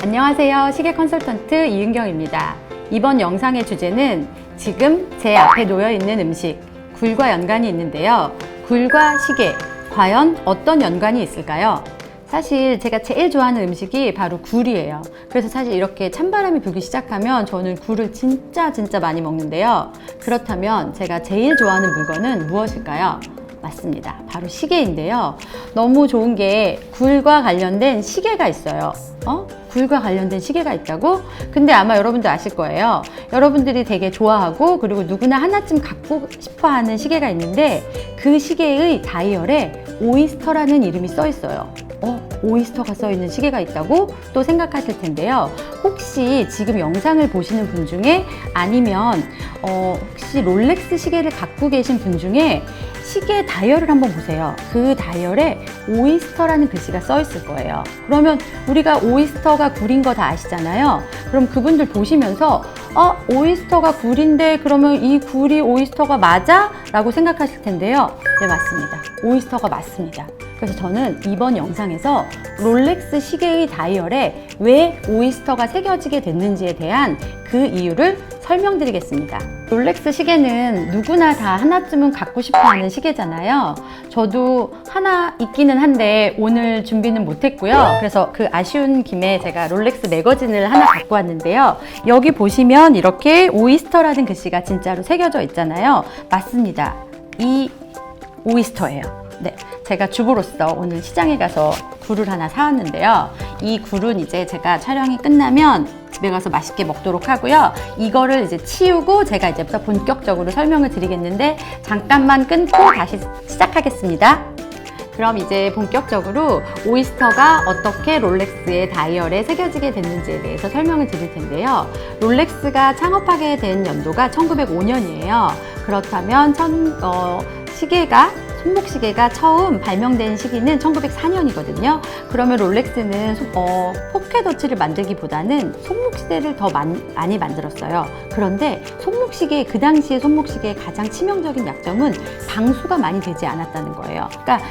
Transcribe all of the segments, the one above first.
안녕하세요. 시계 컨설턴트 이은경입니다. 이번 영상의 주제는 지금 제 앞에 놓여 있는 음식, 굴과 연관이 있는데요. 굴과 시계, 과연 어떤 연관이 있을까요? 사실 제가 제일 좋아하는 음식이 바로 굴이에요. 그래서 사실 이렇게 찬바람이 불기 시작하면 저는 굴을 진짜 많이 먹는데요. 그렇다면 제가 제일 좋아하는 물건은 무엇일까요? 맞습니다. 바로 시계인데요. 너무 좋은 게 굴과 관련된 시계가 있어요. 굴과 관련된 시계가 있다고? 근데 아마 여러분도 아실 거예요. 여러분들이 되게 좋아하고 그리고 누구나 하나쯤 갖고 싶어 하는 시계가 있는데 그 시계의 다이얼에 오이스터라는 이름이 써 있어요. 오이스터가 써 있는 시계가 있다고 또 생각하실 텐데요. 혹시 지금 영상을 보시는 분 중에 아니면 혹시 롤렉스 시계를 갖고 계신 분 중에 시계 다이얼을 한번 보세요. 그 다이얼에 오이스터라는 글씨가 써 있을 거예요. 그러면 우리가 오이스터가 굴인 거 다 아시잖아요. 그럼 그분들 보시면서 오이스터가 굴인데 그러면 이 굴이 오이스터가 맞아? 라고 생각하실 텐데요. 네, 맞습니다. 오이스터가 맞습니다. 그래서 저는 이번 영상에서 롤렉스 시계의 다이얼에 왜 오이스터가 새겨지게 됐는지에 대한 그 이유를 설명드리겠습니다. 롤렉스 시계는 누구나 다 하나쯤은 갖고 싶어 하는 시계잖아요. 저도 하나 있기는 한데 오늘 준비는 못했고요. 그래서 그 아쉬운 김에 제가 롤렉스 매거진을 하나 갖고 왔는데요. 여기 보시면 이렇게 오이스터라는 글씨가 진짜로 새겨져 있잖아요. 맞습니다. 이 오이스터예요. 네, 제가 주부로서 오늘 시장에 가서 굴을 하나 사왔는데요. 이 굴은 이제 제가 촬영이 끝나면 집에 가서 맛있게 먹도록 하고요. 이거를 이제 치우고 제가 이제부터 본격적으로 설명을 드리겠는데 잠깐만 끊고 다시 시작하겠습니다. 그럼 이제 본격적으로 오이스터가 어떻게 롤렉스의 다이얼에 새겨지게 됐는지에 대해서 설명을 드릴 텐데요. 롤렉스가 창업하게 된 연도가 1905년이에요. 그렇다면 손목시계가 처음 발명된 시기는 1904년이거든요. 그러면 롤렉스는 포켓워치를 만들기보다는 손목시계를 더 많이 만들었어요. 그런데 그 당시에 손목시계의 가장 치명적인 약점은 방수가 많이 되지 않았다는 거예요. 그러니까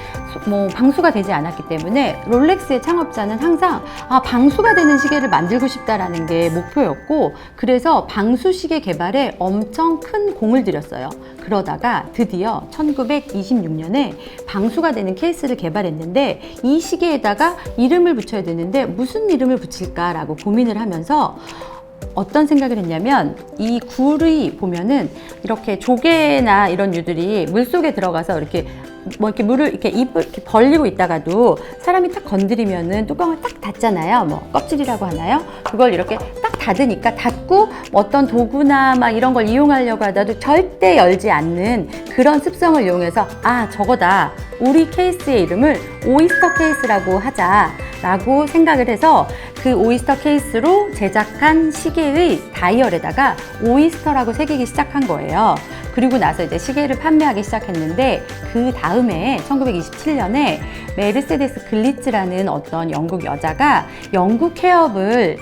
방수가 되지 않았기 때문에 롤렉스의 창업자는 항상 방수가 되는 시계를 만들고 싶다라는 게 목표였고, 그래서 방수시계 개발에 엄청 큰 공을 들였어요. 그러다가 드디어 1926년에 방수가 되는 케이스를 개발했는데 이 시계에다가 이름을 붙여야 되는데 무슨 이름을 붙일까라고 고민을 하면서 어떤 생각을 했냐면, 이 굴이 보면은 이렇게 조개나 이런 유들이 물속에 들어가서 이렇게 물을 입을 이렇게 벌리고 있다가도 사람이 딱 건드리면은 뚜껑을 딱 닫잖아요. 껍질이라고 하나요? 그걸 이렇게 딱 닫으니까 닫고 어떤 도구나 막 이런 걸 이용하려고 하다도 절대 열지 않는 그런 습성을 이용해서 저거다. 우리 케이스의 이름을 오이스터 케이스라고 하자라고 생각을 해서 그 오이스터 케이스로 제작한 시계의 다이얼에다가 오이스터라고 새기기 시작한 거예요. 그리고 나서 이제 시계를 판매하기 시작했는데, 그 다음에 1927년에 메르세데스 글리츠라는 어떤 영국 여자가 영국 해협을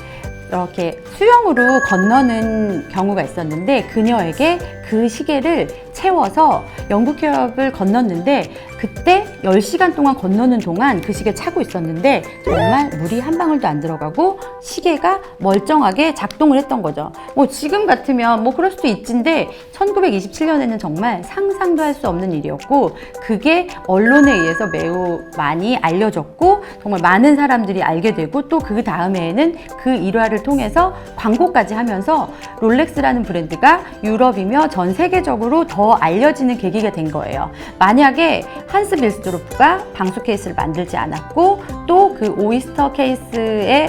이렇게 수영으로 건너는 경우가 있었는데, 그녀에게 그 시계를 채워서 영국 해협을 건넜는데, 그때 10시간 동안 건너는 동안 그 시계 차고 있었는데 정말 물이 한 방울도 안 들어가고 시계가 멀쩡하게 작동을 했던 거죠. 지금 같으면 그럴 수도 있지인데 1927년에는 정말 상상도 할 수 없는 일이었고, 그게 언론에 의해서 매우 많이 알려졌고 정말 많은 사람들이 알게 되고, 또 그 다음에는 그 일화를 통해서 광고까지 하면서 롤렉스라는 브랜드가 유럽이며 전 세계적으로 더 알려지는 계기가 된 거예요. 만약에 한스 빌스도르프가 방수 케이스를 만들지 않았고 또 그 오이스터 케이스에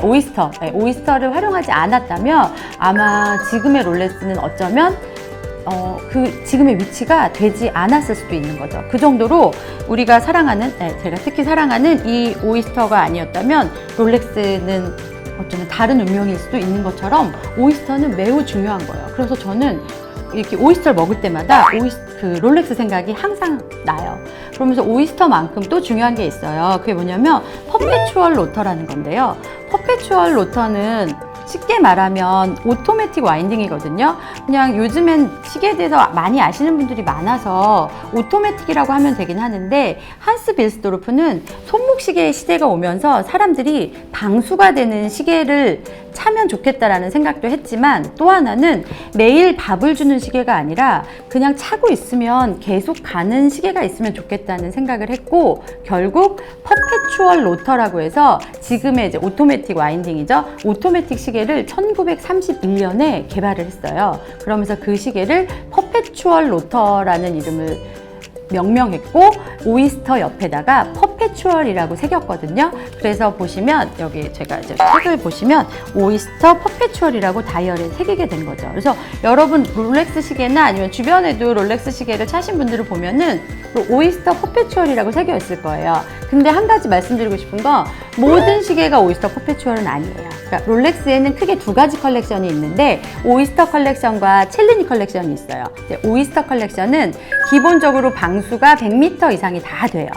오이스터를 활용하지 않았다면 아마 지금의 롤렉스는 어쩌면 그 지금의 위치가 되지 않았을 수도 있는 거죠. 그 정도로 우리가 제가 특히 사랑하는 이 오이스터가 아니었다면 롤렉스는 어쩌면 다른 운명일 수도 있는 것처럼 오이스터는 매우 중요한 거예요. 그래서 저는 이렇게 오이스터를 먹을 때마다 롤렉스 생각이 항상 나요. 그러면서 오이스터만큼 또 중요한 게 있어요. 그게 뭐냐면 퍼페추얼 로터라는 건데요. 퍼페추얼 로터는 쉽게 말하면 오토매틱 와인딩이거든요. 그냥 요즘엔 시계에 대해서 많이 아시는 분들이 많아서 오토매틱이라고 하면 되긴 하는데, 한스 빌스도르프는 손목시계의 시대가 오면서 사람들이 방수가 되는 시계를 차면 좋겠다라는 생각도 했지만, 또 하나는 매일 밥을 주는 시계가 아니라 그냥 차고 있으면 계속 가는 시계가 있으면 좋겠다는 생각을 했고, 결국 퍼페추얼 로터라고 해서 지금의 이제 오토매틱 와인딩이죠. 오토매틱 시계를 1931년에 개발을 했어요. 그러면서 그 시계를 퍼페추얼 로터라는 이름을 명명했고, 오이스터 옆에다가 퍼페추얼이라고 새겼거든요. 그래서 보시면 여기 제가 이제 책을 보시면 오이스터 퍼페추얼이라고 다이얼에 새기게 된 거죠. 그래서 여러분 롤렉스 시계나 아니면 주변에도 롤렉스 시계를 차신 분들을 보면은 오이스터 퍼페추얼이라고 새겨 있을 거예요. 근데 한 가지 말씀드리고 싶은 건, 모든 시계가 오이스터 퍼페추얼은 아니에요. 그러니까 롤렉스에는 크게 두 가지 컬렉션이 있는데, 오이스터 컬렉션과 첼리니 컬렉션이 있어요. 오이스터 컬렉션은 기본적으로 방수가 100m 이상이 다 돼요.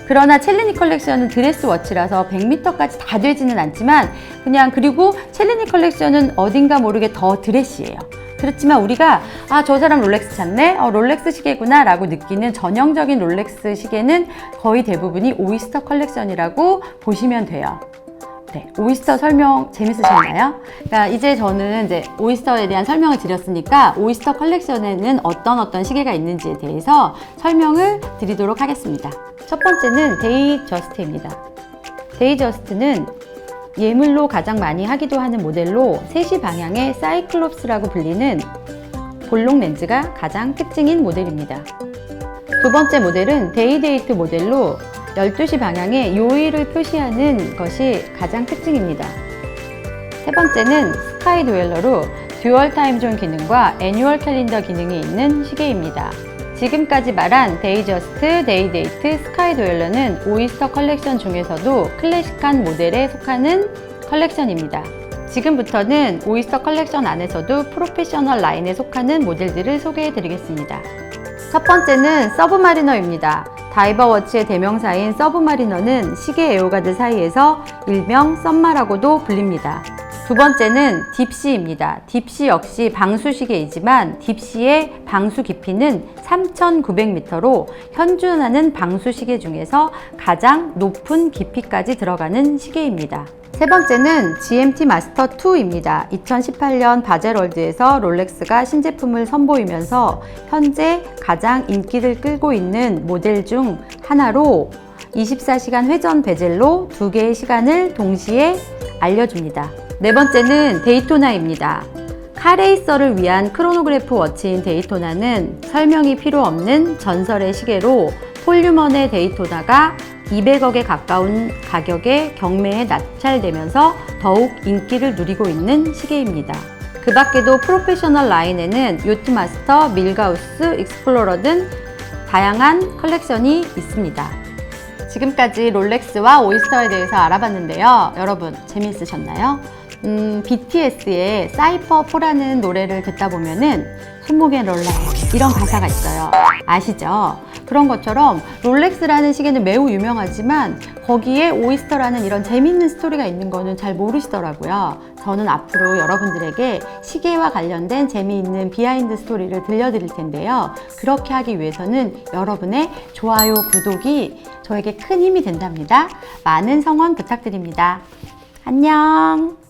그러나 첼리니 컬렉션은 드레스 워치라서 100m까지 다 되지는 않지만, 그리고 첼리니 컬렉션은 어딘가 모르게 더 드레시해요. 그렇지만 우리가 저 사람 롤렉스 찾네? 롤렉스 시계구나 라고 느끼는 전형적인 롤렉스 시계는 거의 대부분이 오이스터 컬렉션이라고 보시면 돼요. 네, 오이스터 설명 재밌으셨나요? 그러니까 이제 저는 이제 오이스터에 대한 설명을 드렸으니까 오이스터 컬렉션에는 어떤 시계가 있는지에 대해서 설명을 드리도록 하겠습니다. 첫 번째는 데이저스트입니다. 데이저스트는 예물로 가장 많이 하기도 하는 모델로 3시 방향의 사이클롭스라고 불리는 볼록 렌즈가 가장 특징인 모델입니다. 두 번째 모델은 데이데이트 모델로 12시 방향의 요일을 표시하는 것이 가장 특징입니다. 세 번째는 스카이 도엘러로 듀얼 타임존 기능과 애뉴얼 캘린더 기능이 있는 시계입니다. 지금까지 말한 데이저스트, 데이데이트, 스카이 도엘러는 오이스터 컬렉션 중에서도 클래식한 모델에 속하는 컬렉션입니다. 지금부터는 오이스터 컬렉션 안에서도 프로페셔널 라인에 속하는 모델들을 소개해 드리겠습니다. 첫 번째는 서브마리너입니다. 다이버 워치의 대명사인 서브마리너는 시계 애호가들 사이에서 일명 썸마라고도 불립니다. 두 번째는 딥시입니다. 딥시 역시 방수시계이지만 딥시의 방수 깊이는 3,900m로 현존하는 방수시계 중에서 가장 높은 깊이까지 들어가는 시계입니다. 세 번째는 GMT 마스터 2입니다. 2018년 바젤월드에서 롤렉스가 신제품을 선보이면서 현재 가장 인기를 끌고 있는 모델 중 하나로 24시간 회전 베젤로 2개의 시간을 동시에 알려줍니다. 네 번째는 데이토나입니다. 카레이서를 위한 크로노그래프 워치인 데이토나는 설명이 필요 없는 전설의 시계로 폴류먼의 데이토나가 200억에 가까운 가격에 경매에 낙찰되면서 더욱 인기를 누리고 있는 시계입니다. 그 밖에도 프로페셔널 라인에는 요트마스터, 밀가우스, 익스플로러 등 다양한 컬렉션이 있습니다. 지금까지 롤렉스와 오이스터에 대해서 알아봤는데요. 여러분 재미있으셨나요? BTS의 사이퍼4라는 노래를 듣다 보면은 손목에 롤렉스 이런 가사가 있어요. 아시죠? 그런 것처럼 롤렉스라는 시계는 매우 유명하지만 거기에 오이스터라는 이런 재미있는 스토리가 있는 거는 잘 모르시더라고요. 저는 앞으로 여러분들에게 시계와 관련된 재미있는 비하인드 스토리를 들려드릴 텐데요. 그렇게 하기 위해서는 여러분의 좋아요, 구독이 저에게 큰 힘이 된답니다. 많은 성원 부탁드립니다. 안녕!